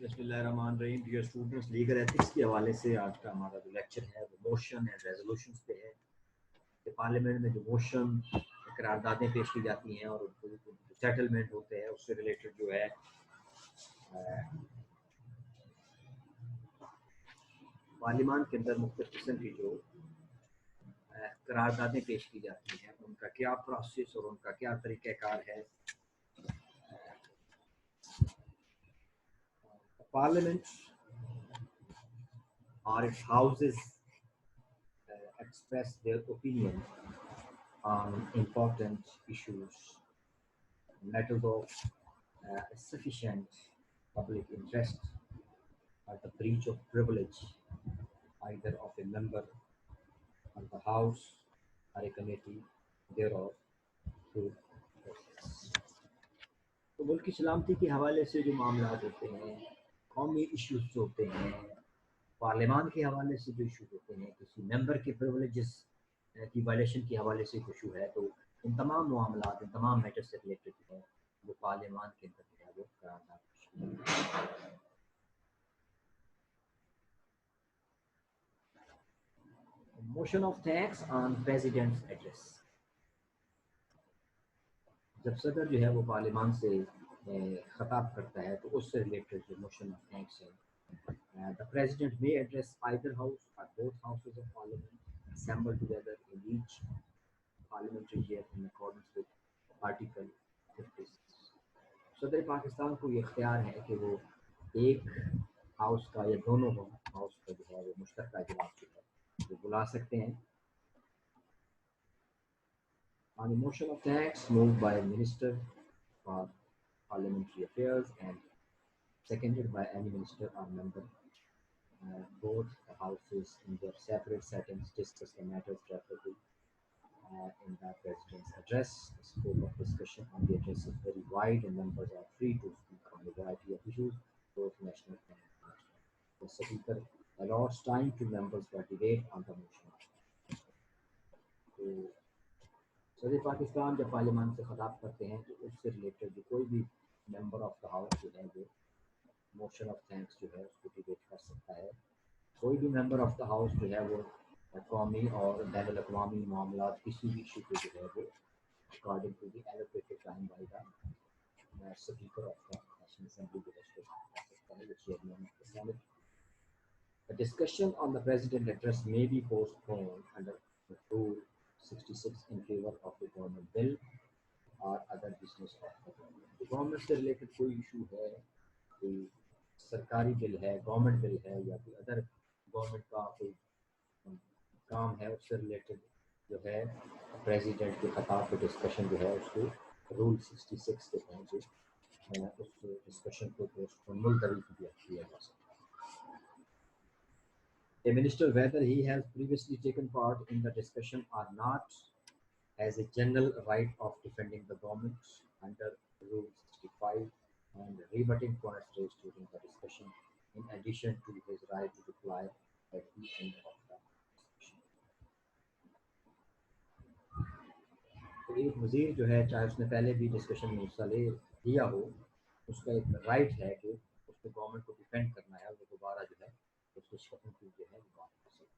बिस्मिल्लाहिर्रहमानिर्रहीम। Dear students, legal ethics के हवाले से आज का हमारा जो लेक्चर है वो मोशन एंड रेजोल्यूशंस पे है कि पार्लियामेंट में जो मोशन करारदादें पेश की जाती हैं और जो सेटलमेंट होते हैं उससे रिलेटेड जो है पार्लियामेंट के अंदर मुख्तलिफ किस्म की जो करारदादें पेश की जाती हैं उनका क्या प्रोसेस और उनका क्या तरीक़ाकार है। पार्लियामेंट और its houses express their opinion on important issues, matters of sufficient public interest, or the breach of privilege either of a member of the House or a committee thereof through process. तो मुल्क की सलामती के हवाले से जो मामला होते हैं, कौमी इश्यूज जो होते हैं, पार्लियामान के हवाले से जो इशू होते हैं, किसी मेंबर के प्रिविलेजेस की वायलेशन के हवाले से इशू है, तो इन तमाम मामला इन तमाम मैटर से रिलेटेड है वो पार्लियामान के अंदर जो है वो करारदाद। Motion of thanks on president's address. जब सदर जो है वो पार्लियामान से खिताब करता है तो उससे रिलेटेड जो मोशन ऑफ थैंक्स है, the president may address either house or both houses of parliament assembled together in each parliamentary year in accordance with article 56. सदर पाकिस्तान को ये इख्तियार है कि वो एक हाउस का या दोनों हाउस का जो है वो मुश्तरका इजलास जो है वो बुला सकते हैं। On the motion of thanks moved by Minister for Parliamentary Affairs and seconded by any minister or member, both the houses in their separate settings discuss the matters referred to in the President's address. The scope of discussion on the address is very wide and members are free to speak on a variety of issues, both national and international. The Speaker allots time to members for debate on the motion. तो सदर पाकिस्तान जब पार्लियामान से खिताब करते हैं तो उससे related जो कोई भी मेंबर ऑफ द हाउस जो है वो मोशन ऑफ थैंक्स जो है उसको डिबेट कर सकता है। कोई भी मेंबर ऑफ द हाउस जो है वो कौमी और बैनुल अक़वामी मामला किसी भी इशू पे जो है वो according to the allocated time by the speaker of the national assembly जो है वो chairman of the senate. The discussion on the president address may be postponed under the rule 66 in favor of the government bill or other business of the government. The government से related कोई issue है, कोई सरकारी bill है, government bill है या कोई other government का कोई काम है, उससे रिलेटेड जो है प्रेसिडेंट के खिताब पे डिस्कशन जो है उसको रूल 66 के तहत उस डिस्कशन को पोस्टपोन मुलतवी किया जा सकता है। A minister, whether he has previously taken part in the discussion or not, has a general right of defending the government under Rule 65 and rebutting points raised during the discussion, in addition to his right to reply at the end of the discussion. तो एक वजीर जो है चाहे उसने पहले भी discussion में हिस्सा लिया हो, उसका एक राइट है कि उसको गवर्नमेंट को डिफेंड करना है और वो दोबारा जो है उस डिस्कशन की जो है बात कर सकते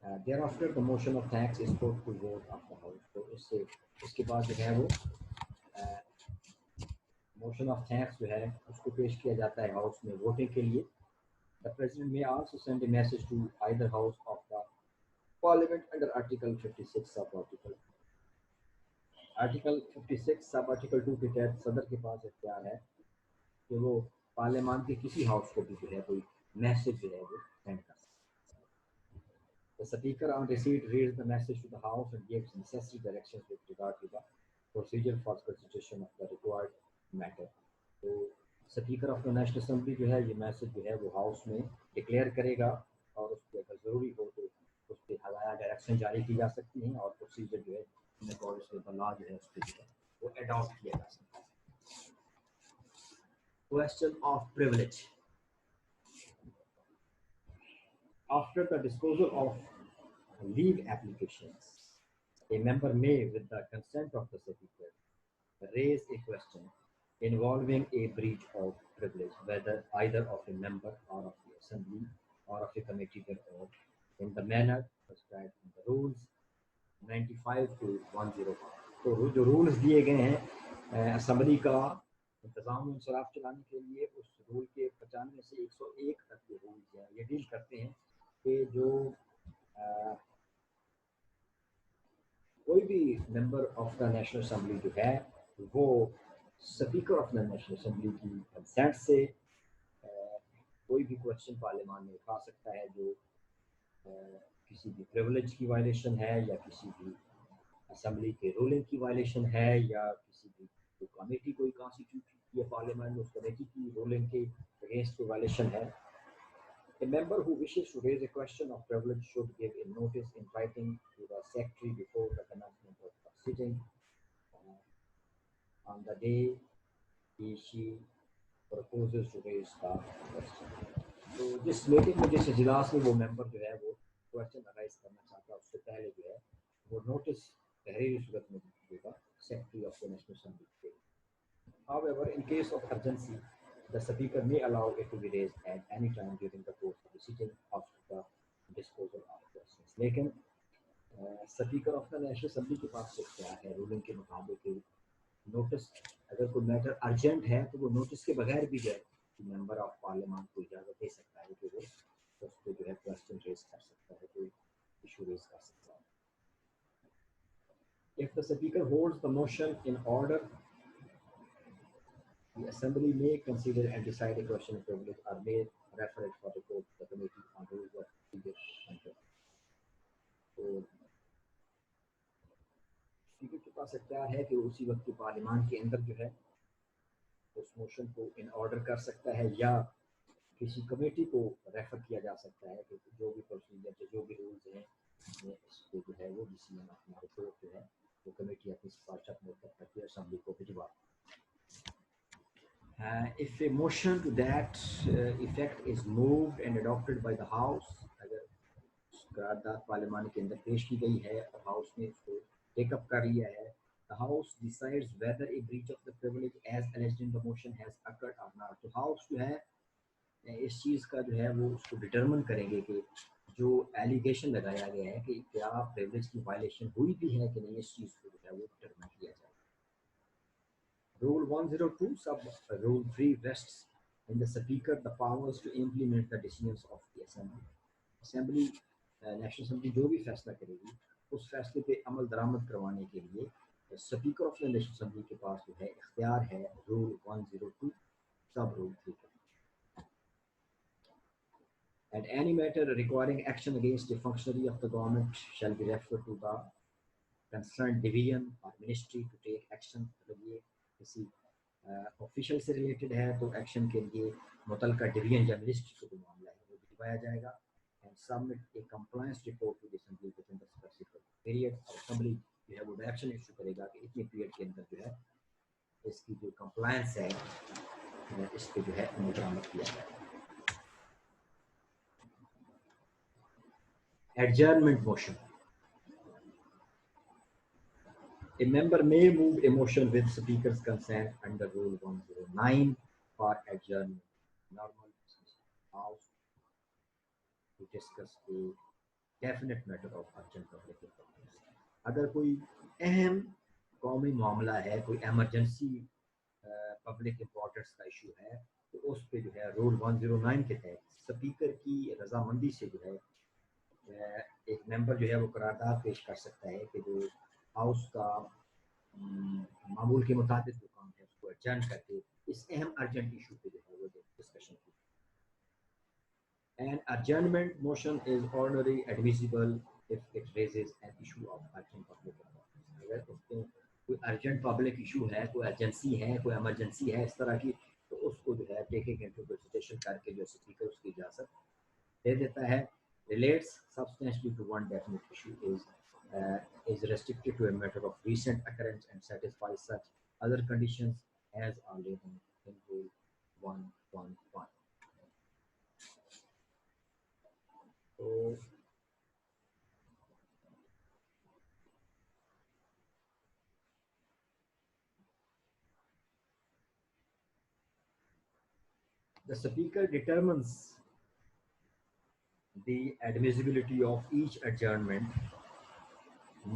हैं। Thereafter the motion of thanks is put to vote of the house. तो इसके बाद जो है वो मोशन ऑफ थैंक्स जो है उसको पेश किया जाता है हाउस में वोटिंग के लिए। The president may also send a message to either house of the parliament under article 56 sub article 56 sub article 2 के तहत सदर के पास इख्तियार है कि वो पार्लियामान के किसी हाउस को भी जो है कोई मैसेज जो है वो सेंड कर सकता है। The speaker on receipt reads the message to the house and gives necessary directions with regard to the procedure for consideration of the required matter. तो speaker of the national assembly जो है ये message जो है वो house में declare करेगा और उसके अगर ज़रूरी हो तो उसके हवाया डायरेक्शन जारी की जा सकती हैं और प्रोसीजर जो है in accordance with the law जो है उसके जो है वो अडॉप्ट किया जा सकता है। Question of privilege. After the disposal of leave applications, a member may, with the consent of the speaker, raise a question involving a breach of privilege, whether either of a member or of the assembly or of a committee thereof, in the manner prescribed in the rules 95 to 105। तो जो rules दिए गए हैं assembly का इंतजाम इंसराफ चलाने के लिए, उस रूल के 95 से 101 तक के रूल्स हैं, ये डील करते हैं कि जो कोई भी member of the national assembly जो है वो speaker of the national assembly की कंसेंट से कोई भी क्वेश्चन पार्लियामान में उठा सकता है जो किसी भी प्रिविलेज की वायलेशन है, या किसी भी असम्बली के रूलिंग की वायलेशन है, या किसी भी कमेटी कोई कॉन्स्टिट्यूट की है पार्लियामेंट में, उस कमेटी की रूलिंग के अगेंस्ट कोई वायलेशन है। A member who wishes to raise a question of privilege should give a notice in writing to the secretary before the commencement of the sitting on the day she proposes to raise the question। तो जिस meeting में, जिस इजलास में वो member जो है वो क्वेश्चन अराइज करना चाहता है, उससे पहले जो है वो नोटिस तहरीरी सूरत में देगा secretary of the national assembly को। However, in case of urgency, the speaker may allow it to be raised at any time during the course of the sitting after the disposal of questions। लेकिन speaker of the national assembly के पास से क्या है, ruling के मुताबिक notice, अगर कोई matter urgent है तो वो नोटिस के बगैर भी जो है मेंबर ऑफ पार्लियामेंट को इजाज़त दे सकता है कि वो उस पर जो है क्वेश्चन रेज कर सकता है, कोई इशू रेज कर सकता है। If the speaker holds the motion in order, the assembly may consider and decide a question of privilege or may refer it for report to the committee on rules of procedure। तो speaker के पास इख्तियार है कि उसी वक्त की parliament के अंदर जो है उस मोशन को इन ऑर्डर कर सकता है, या किसी कमेटी को रेफर किया जा सकता है कि जो भी प्रोसीजर, जो भी रूल्स हैं, इसको जो है वो डिसीजन अपना रिपोर्ट जो है वो कमेटी अपनी सिफारिश अपने करके असेंबली को भिजवा। If a motion to that effect is moved and adopted by the House, अगर करारदाद पार्लियामान के अंदर पेश की गई है और हाउस ने उसको टेकअप कर लिया है, the House decides whether a breach of the privilege as alleged in the motion has occurred or not। तो हाउस जो है इस चीज़ का जो है वो उसको डिटरमिन करेंगे कि जो एलिगेशन लगाया गया है कि क्या प्रिविलेज की वायलेशन हुई भी है कि नहीं, इस चीज़ को जो है वो डिटरमिन किया जाए। Rule 102 sub Rule 3 vests in the speaker the powers to implement the decisions of the assembly। assembly national assembly जो भी फैसला करेगी उस फैसले पे अमल दरामद करवाने के लिए speaker of the national assembly के पास जो है इख्तियार है रूल 102 सब रूल 3 का। And any matter requiring action against a functionary of the government shall be referred to the concerned division or ministry to take action। मतलब ये किसी ऑफिशियल से रिलेटेड है तो एक्शन के लिए मुतलका डिवीजन या मिनिस्ट्री को जो मामला है वो भिजवाया जाएगा। And submit a compliance report to the assembly within the specific period. और असेंबली जो है वो डायरेक्शन इशू करेगा कि इतने पीरियड के अंदर जो है इसकी जो कंप्लायंस है इस पर जो है मुकम्मल किया जाएगा। Adjournment motion. A member may move a motion with speaker's consent under Rule 109 for adjournment. Normal House to discuss a definite matter of urgent public importance। अगर कोई अहम कौमी मामला है, कोई एमरजेंसी पब्लिक इम्पोर्टेंस का इशू है, तो उस पे जो है रूल 109 के तहत स्पीकर की रजामंदी से जो है एक मेंबर जो है वो करारदाद पेश कर सकता है कि जो हाउस का मामूल के मुताबिक जो काम है उसको एडजर्न करके इस अहम अर्जेंट इशू पे जो है वो डिस्कशन की। An adjournment motion is ordinarily admissible if it raises an issue of urgent public importance। अगर उसको कोई अर्जेंट पब्लिक इशू है, कोई एजेंसी है, कोई इमरजेंसी है इस तरह की, तो उसको जो है टेकिंग इनटू कंसिडरेशन करके जो स्पीकर उसकी इजाज़त दे देता है। Relates substantially to one definite issue is restricted to a matter of recent occurrence and satisfies such other conditions as are laid in Rule 111। तो The speaker determines the admissibility of each adjournment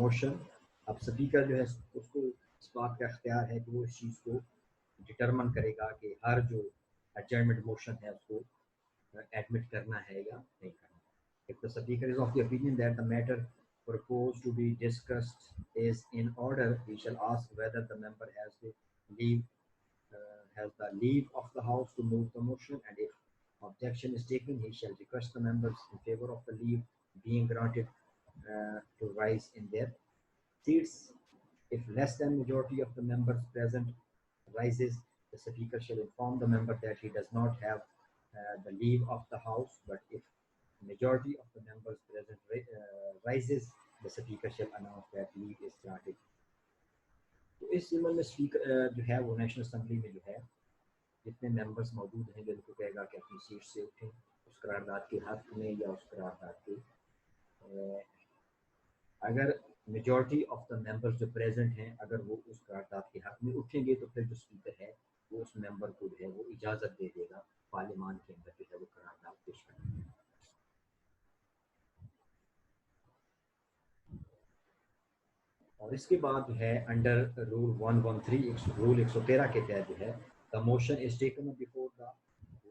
motion. अब speaker जो है उसको इस बात का अख्तियार है कि वो इस चीज़ को डिटरमन करेगा कि हर जो adjournment motion है उसको admit करना है या नहीं करना. If the speaker is of the opinion that the matter proposed to be discussed is in order, he shall ask whether the member leave has the leave of the house to move the motion, and if objection is taken, he shall request the members in favor of the leave being granted to rise in their seats. If less than majority of the members present rises, the speaker shall inform the member that he does not have the leave of the house, but if majority of the members present rises, the speaker shall announce that leave is granted. तो इस जिम्मन में speaker जो है वो national assembly में जो है जितने मेंबर्स मौजूद हैं उनको कहेगा कि अपनी सीट से उठें उस करारदाद के हक में या उस करारदाद के अगर मेजॉरिटी ऑफ द मेंबर्स जो प्रेजेंट हैं अगर वो उस करारदाद के हक में उठेंगे तो फिर जो स्पीकर है वो उस मेंबर को जो है वो इजाज़त दे देगा पार्लियामान के अंदर जो है वो करारदाद पेश करने. और इसके बाद जो है अंडर रूल 113 रूल 113 के तहत जो है the motion is taken before the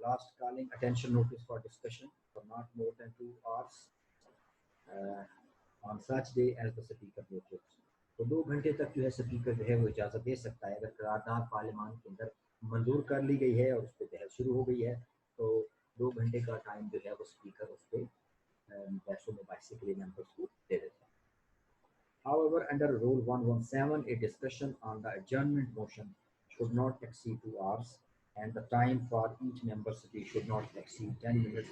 last calling attention notice for discussion for not more than 2 hours on such day as the speaker notice. तो 2 घंटे तक जो है स्पीकर जो है वो इजाज़त दे सकता है अगर करारदाद पार्लियामान के अंदर मंजूर कर ली गई है और उस पर बहस शुरू हो गई है तो 2 घंटे का टाइम जो है वो स्पीकर उस पर बहसों मुबाहिसे के लिए मेंबर्स को दे देता है. However, under Rule 117, a discussion on the adjournment motion should not exceed 2 hours, and the time for each member city should not exceed 10 minutes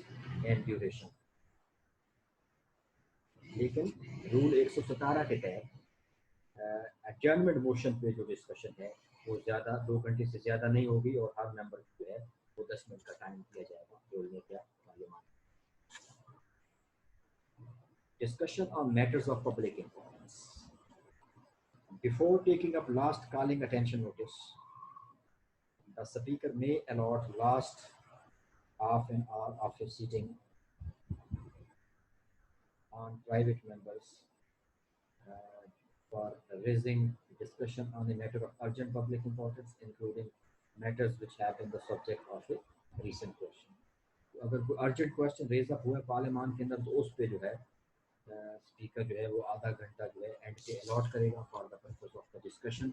in duration. लेकिन रूल 117 के तहत adjournment motion पे जो डिस्कशन है वो ज़्यादा 2 घंटे से ज़्यादा नहीं होगी और हर मेंबर जो है वो 10 मिनट का टाइम दिया जाएगा बोलने का पार्लियामान. Discussion on matters of public importance. Before taking up last calling attention notice, the speaker may allot last half an hour of his sitting on private members for raising discussion on a matter of urgent public importance, including matters which have been the subject of a recent question. तो अगर कोई urgent question raise up हुआ है पार्लियामान के अंदर तो उस पे जो है स्पीकर जो है वो आधा घंटा जो है एंड पे अलॉट करेगा for the purpose of the discussion.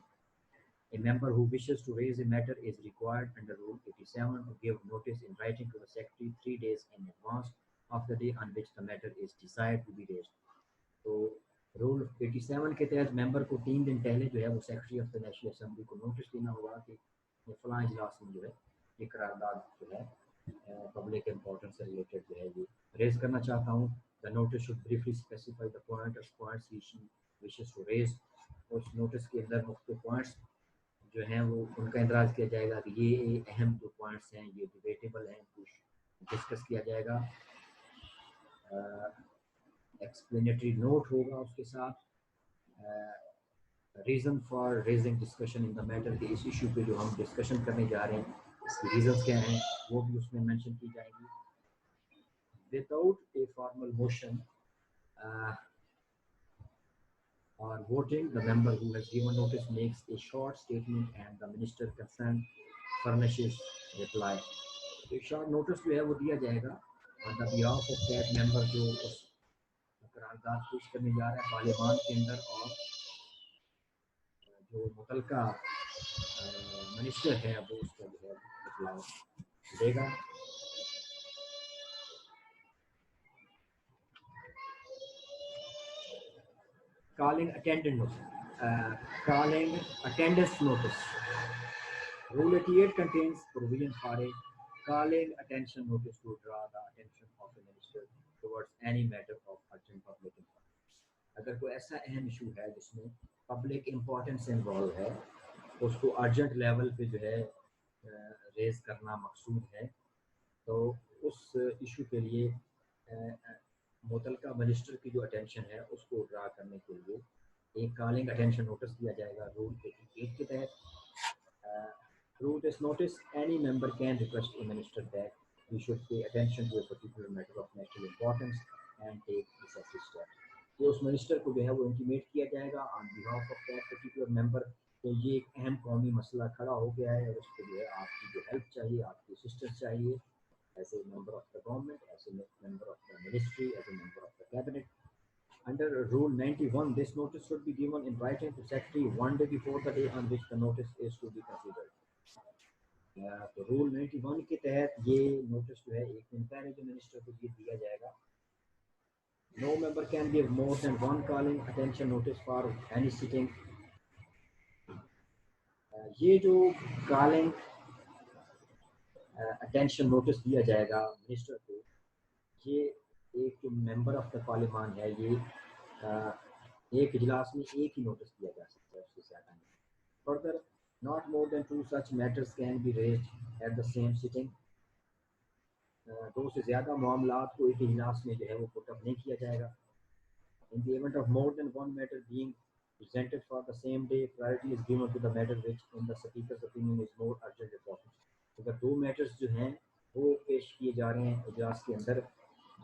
A member who wishes to raise a matter is required under Rule 87 to give notice in writing to the Secretary 3 days in advance of the day on which the matter is desired to be raised. तो rule 87 के तहत member को 3 दिन पहले जो है वो secretary of the national assembly को नोटिस देना होगा कि फलां इजलास में जो है ये करारदाद जो है पब्लिक इंपॉर्टेंस से रिलेटेड जो है ये रेज करना चाहता हूँ. The notice should briefly specify the points he wishes to raise. उस नोटिस के अंदर मुख्तलिफ पॉइंट्स जो हैं वो उनका इंतराज किया जाएगा कि ये अहम जो पॉइंट्स हैं ये डिबेटेबल हैं कुछ डिस्कस किया जाएगा. एक्सप्लेनेटरी नोट होगा उसके साथ. Reason for raising discussion in the matter के इस इशू पे जो हम डिस्कशन करने जा रहे हैं इसकी रीजंस क्या हैं वो भी उसमें मेंशन की जाएंगी. Without a formal motion or voting, the member who has given notice makes a short statement and the minister concerned furnishes reply. तो short notice जो है वो दिया जाएगा on the behalf of that member जो उस करारदाद पेश करने जा रहा है पार्लियामान के अंदर और जो मुतलका मिनिस्टर है वो उसका जो है रिप्लाई देगा. Calling attendance notice. Calling attendance notice. Rule 88 contains provision for a calling attention notice to draw the attention of the minister towards any matter of urgent public importance. अगर कोई ऐसा अहम इशू है जिसमें पब्लिक इम्पोर्टेंस इन्वॉल्व है उसको urgent level पे जो है रेज करना मकसूद है तो उस इशू के लिए मुतलका मिनिस्टर की जो अटेंशन है उसको ड्रा करने के लिए एक कॉलिंग अटेंशन नोटिस दिया जाएगा रूल 88 के तहत. Through this notice, any member can request a minister that he should pay attention to a particular matter of national importance and take necessary steps. तो उस मिनिस्टर को जो है वो इंटीमेट किया जाएगा on behalf of that particular member कि ये एक अहम कौमी मसला खड़ा हो गया है और उसको जो है आपकी जो हेल्प चाहिए, आपकी असिस्टेंस चाहिए, as a member of the government, as a member of the ministry, as a member of the cabinet. Under Rule 91, this notice should be given in writing to Secretary one day before the day on which the notice is to be considered. तो rule 91 के तहत ये notice जो है एक दिन पहले जो मिनिस्टर को ये दिया जाएगा. No member can give more than one calling attention notice for any sitting. ये जो calling attention notice दिया जाएगा मिनिस्टर को, ये एक जो मेंबर ऑफ द पार्लियामेंट है ये एक इजलास में एक ही नोटिस दिया जा सकता है, उससे ज़्यादा नहीं. Further not more than 2 such matters can be raised at the same sitting. 2 से ज़्यादा मामलात को एक इजलास में जो है वो पुट अप नहीं किया जाएगा. In the event of more than one matter being presented for the same day, priority is given to the matter which in the speaker's opinion is more urgent importance. अगर 2 matters जो हैं वो पेश किए जा रहे हैं इजलास के अंदर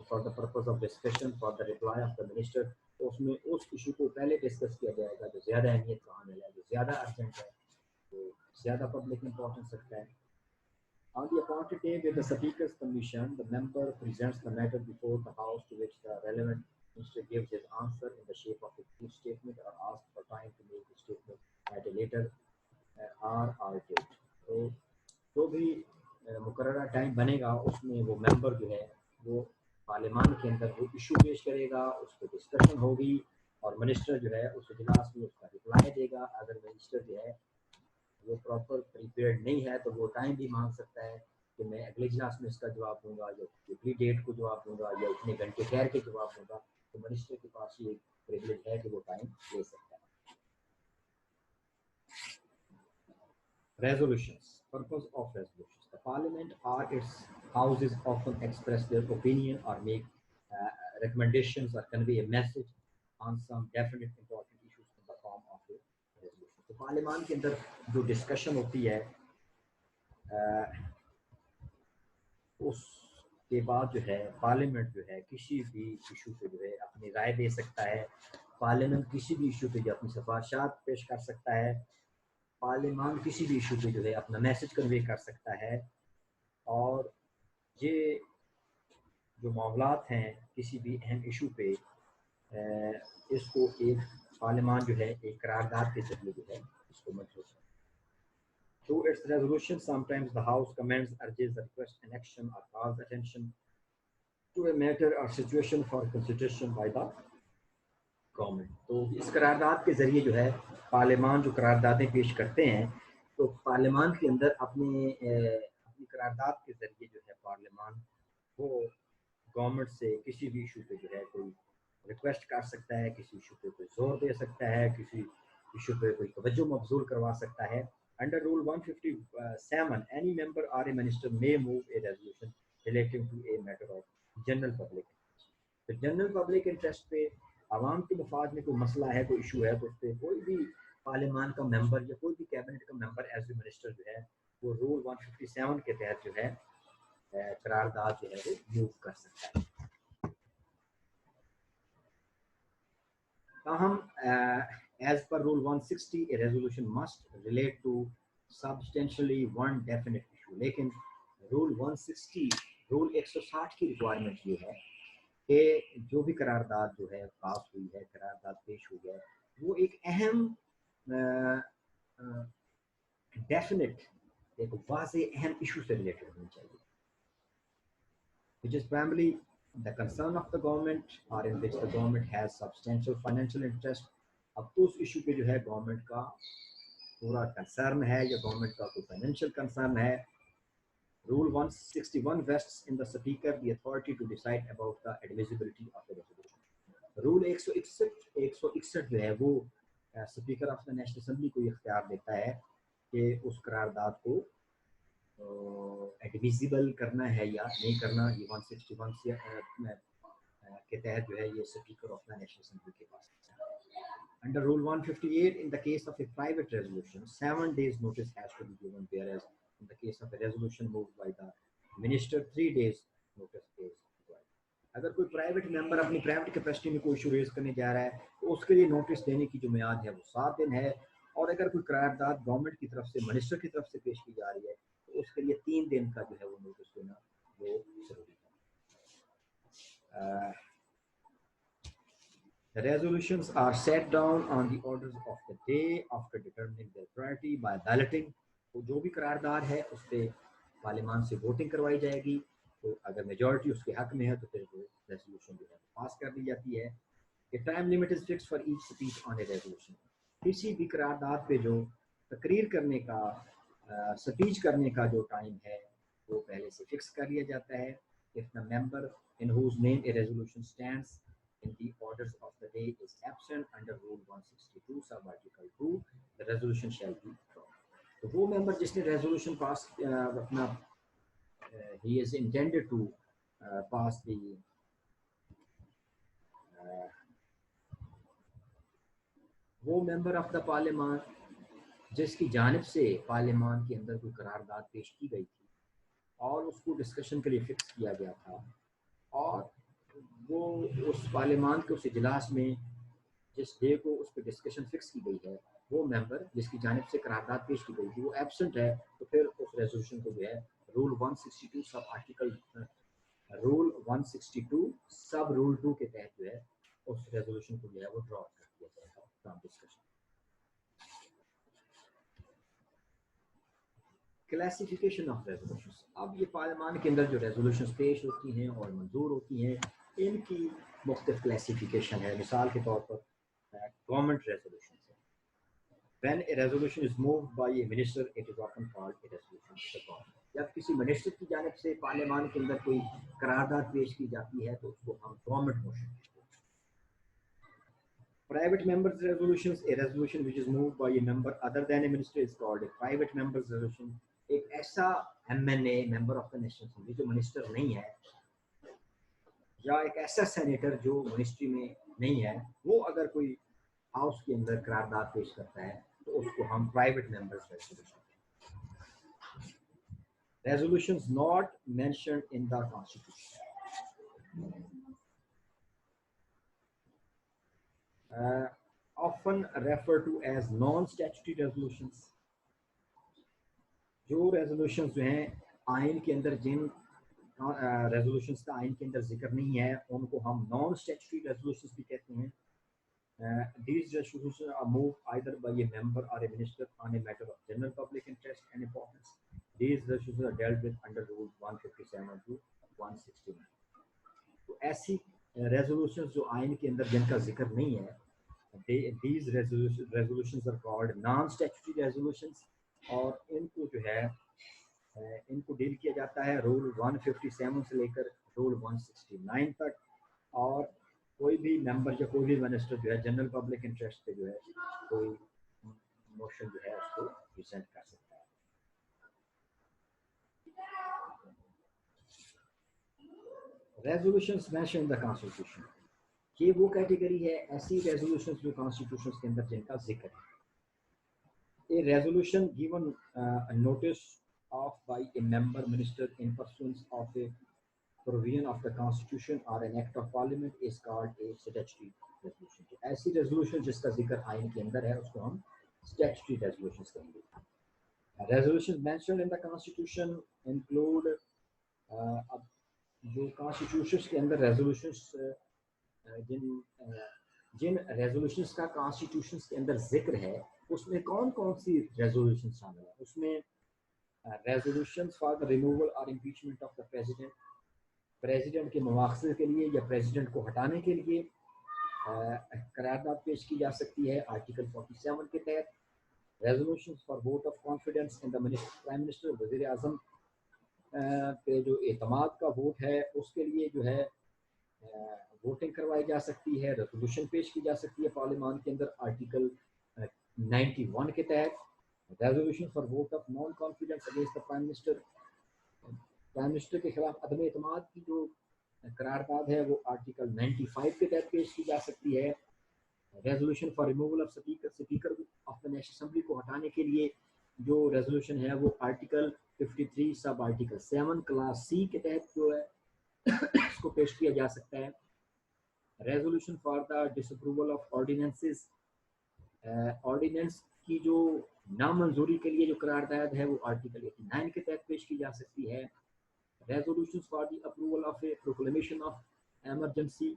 for the purpose of discussion for the reply of the minister, तो उसमें उस इशू को पहले डिस्कस किया जाएगा जो ज़्यादा अहमियत का हामिल है, जो ज़्यादा अर्जेंट है, तो ज़्यादा पब्लिक इंपॉर्टेंस रखता है. On the appointed day with the speaker's permission, the member presents the matter before the house to which the relevant minister gives his answer in the shape of a brief statement or asks for time to make the statement at a later or date. तो जो भी मुकर्ररा time बनेगा उसमें वो member जो है वो parliament के अंदर वो इशू पेश करेगा, उस पर डिस्कशन होगी और मिनिस्टर जो है उस इजलास में उसका रिप्लाई देगा. अगर मिनिस्टर जो है वो प्रॉपर प्रिपेयर्ड नहीं है तो वो टाइम भी मांग सकता है कि मैं अगले इजलास में इसका जवाब दूंगा या अगली डेट को जवाब दूंगा या इतने घंटे ठहर के जवाब दूंगा. तो मिनिस्टर के पास ये प्रिविलेज है कि वो टाइम ले सकता है. Resolutions. Purpose of resolutions. The parliament or its houses often express their opinion or make recommendations or convey a message on some definite important issues in the form of a resolution. तो parliament के अंदर जो discussion होती है उसके बाद जो है पार्लियामेंट जो है किसी भी इशू पे जो है अपनी राय दे सकता है. पार्लियामेंट किसी भी इशू पे जो अपनी सिफारिशात पेश कर सकता है. पार्लियामेंट किसी भी इशू पे जो है अपना मैसेज कन्वे कर सकता है. और ये जो मामलात हैं किसी भी अहम इशू पे इसको एक पार्लियामेंट जो है एक करारदाद के जरिए जो है इसको मंजूर करता है. Through its resolution, sometimes the House commends, urges, requests an action or calls attention to a matter or situation for consideration by the government. तो इस करारदाद के ज़रिए जो है पार्लियामान जो करारदादें पेश करते हैं तो पार्लियामान के अंदर अपनी करारदाद के ज़रिए जो है पार्लियामान वो गवर्नमेंट से किसी भी इशू पे जो है कोई रिक्वेस्ट कर सकता है, किसी इशू पे कोई जोर दे सकता है, किसी इशू पे कोई तवज्जो मबजूल करवा सकता है. Under Rule 157, any member or a minister may move a resolution relating to a matter of general public interest. तो जनरल पब्लिक इंटरेस्ट पे आवाम के मफाद में कोई मसला है, कोई इशू है, तो उस पर कोई भी पार्लियामान का मेंबर या कोई भी कैबिनेट का मेंबर एज ए मिनिस्टर जो है वो रूल 157 के तहत जो है करारदाद जो है वो मूव कर सकता है. As per Rule 160, a resolution must relate to substantially one definite issue. लेकिन Rule 160, Rule 160 की रिक्वायरमेंट ये है कि जो भी करारदाद जो है पास हुई है, करारदाद पेश हुई है, वो एक अहम डेफिनेट एक वाज़े अहम इशू से रिलेटेड होनी चाहिए, which is primarily the concern of the government or in which the government has substantial financial interest. अब तो उस इशू पे जो है गवर्नमेंट का पूरा कंसर्न है या गवर्नमेंट का कोई फाइनेंशियल कंसर्न है. Rule 161 vests in the speaker the authority to decide about the admissibility of the resolution. Rule 161 जो है वो speaker of the national assembly को इख्तियार देता है कि उस करारदाद को एडमिसिबल करना है या नहीं करना. ये 161 के तहत जो है ये speaker of the national assembly के पास है. Under Rule 158, in the case of a private resolution, 7 days notice has to be given, whereas in the case of a resolution moved by the minister, 3 days notice is required. अगर कोई private member अपनी private capacity में कोई issue raise करने जा रहा है तो उसके लिए नोटिस देने की जो मियाद है वो 7 दिन है, और अगर कोई करारदाद गवर्नमेंट की तरफ से, मिनिस्टर की तरफ से पेश की जा रही है तो उसके लिए 3 दिन का जो है वो नोटिस देना वो जरूरी है। The resolutions are set down on the orders of the day after determining their priority by balloting. तो जो भी करारदाद है उस पर पार्लियामान से वोटिंग करवाई जाएगी, तो अगर मेजॉरिटी उसके हक में है तो फिर वो रेजोल्यूशन जो है पास कर दी जाती है। A time limit is fixed for each speech on a resolution. किसी भी करारदाद पे जो तकरीर करने का, स्पीच करने का जो टाइम है वो पहले से फिक्स कर लिया जाता है। If the member in whose name a resolution stands in the orders of the day is absent under Rule 162 sub article 2, the resolution shall be dropped. तो वो मेंबर जिसने रेजोल्यूशन पास अपना he is intended to pass the वो member of the पार्लियामान जिसकी जानिब से पार्लियामान के अंदर कोई करारदाद पेश की गई थी और उसको डिस्कशन के लिए फिक्स किया गया था, और वो उस पार्लियामान के उस इजलास में जिस डे को उस पर डिस्कशन फिक्स की गई है, वो मेंबर जिसकी जानिब से करारदाद पेश की गई थी वो एब्सेंट है, तो फिर उस रेजोल्यूशन को जो है रूल 162 सब आर्टिकल रूल 162 सब रूल 2 के तहत जो है उस रेजोल्यूशन को जो है वो ड्रॉप कर दिया जाएगा from discussion. Classification of resolutions. अब ये पार्लियामान के अंदर जो रेजोल्यूशंस पेश होती हैं और मंजूर होती हैं, इनकी मुख्तलिफ क्लासिफिकेशन है। मिसाल के तौर पर गवर्नमेंट रेजोल्यूशन है। When a resolution is moved by a minister, it is often called a resolution of the government. जब किसी मिनिस्टर की जानिब से पार्लियामान के अंदर कोई करारदाद पेश की जाती है तो उसको हम गवर्नमेंट मोशन कहते हैं। Private members' resolutions, a resolution which is moved by a member other than a minister is called a private members' resolution. एक ऐसा MNA member of the national assembly जो मिनिस्टर नहीं है, या एक ऐसा सेनेटर जो मिनिस्ट्री में नहीं है, वो अगर कोई हाउस के अंदर करारदाद पेश करता है तो उसको हम private members resolution. Resolutions not mentioned in the constitution often referred to as non-statutory resolutions. जो resolutions जो हैं आइन के अंदर, जिन resolutions का आइन के अंदर जिक्र नहीं है, उनको हम non-statutory resolutions भी कहते हैं। These resolutions are moved either by a member or a minister on a matter of general public interest and importance. These resolutions are dealt with under Rule 157 to 169. तो ऐसी resolutions जो आइन के अंदर जिनका जिक्र नहीं है, these resolutions are called non-statutory resolutions, और इनको जो है इनको डील किया जाता है रूल 157 से लेकर रूल 169 तक, और कोई भी मेंबर या कोई भी मिनिस्टर जो है जनरल पब्लिक इंटरेस्ट पे जो है कोई मोशन जो है उसको प्रेजेंट कर सकता है। Resolutions mention in the constitution, ये वो कैटेगरी है ऐसी रेजोल्यूशंस जो कॉन्स्टिट्यूशन के अंदर जिनका जिक्र है। A resolution given a notice of by a member minister in pursuance of a provision of the constitution or an act of parliament is called a statutory resolution. तो ऐसी resolution जिसका जिक्र आइन के अंदर है उसको हम statutory resolutions कहेंगे। Resolutions mentioned in the constitution include अब जो constitutions के अंदर resolutions जिन resolutions का constitutions के अंदर जिक्र है उसमें कौन कौन सी रेजोल्यूशन शामिल है। उसमें रेजोल्यूशंस फॉर द रिमूवल और impeachment of the president, president के मुआवजे के लिए या प्रेसिडेंट को हटाने के लिए करारदाद पेश की जा सकती है आर्टिकल 47 के तहत। Resolutions for vote of confidence in the prime minister, वज़ीर आज़म पे जो एतमाद का वोट है उसके लिए जो है वोटिंग करवाई जा सकती है, रेजोल्यूशन पेश की जा सकती है पार्लियामान के अंदर आर्टिकल 91 के तहत। Resolution for vote of non confidence against the prime minister, prime minister के खिलाफ अदम एतमाद की जो करारदाद है वो आर्टिकल 95 के तहत पेश की जा सकती है। Resolution for removal of speaker of the national assembly को हटाने के लिए जो रेजोल्यूशन है वो article 53 sub article 7 class C के तहत जो है इसको पेश किया जा सकता है। Resolution for the disapproval of ordinances, ordinance की जो नामंजूरी के लिए जो करारदाद है वो आर्टिकल 89 के तहत पेश की जा सकती है। Resolution for the approval of A proclamation of emergency,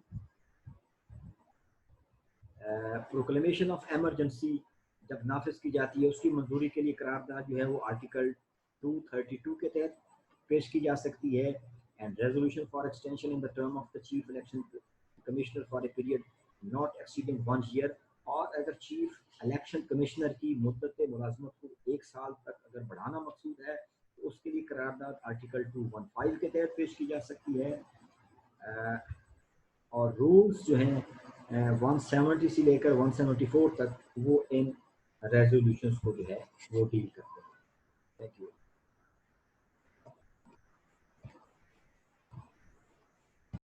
proclamation of emergency जब नाफिज की जाती है उसकी मंजूरी के लिए करारदाद जो है वो आर्टिकल 232 के तहत पेश की जा सकती है। And resolution for extension in the term of the chief election commissioner for a period not exceeding 1 year, और अगर चीफ इलेक्शन कमिश्नर की मुद्दत मुलाजमत को 1 साल तक अगर बढ़ाना मकसूद है तो उसके लिए करारदाद आर्टिकल 215 के तहत पेश की जा सकती है। और रूल्स जो हैं 170 से लेकर 174 तक वो इन रेजोल्यूशंस को जो है वो डील करते हैं। Thank you.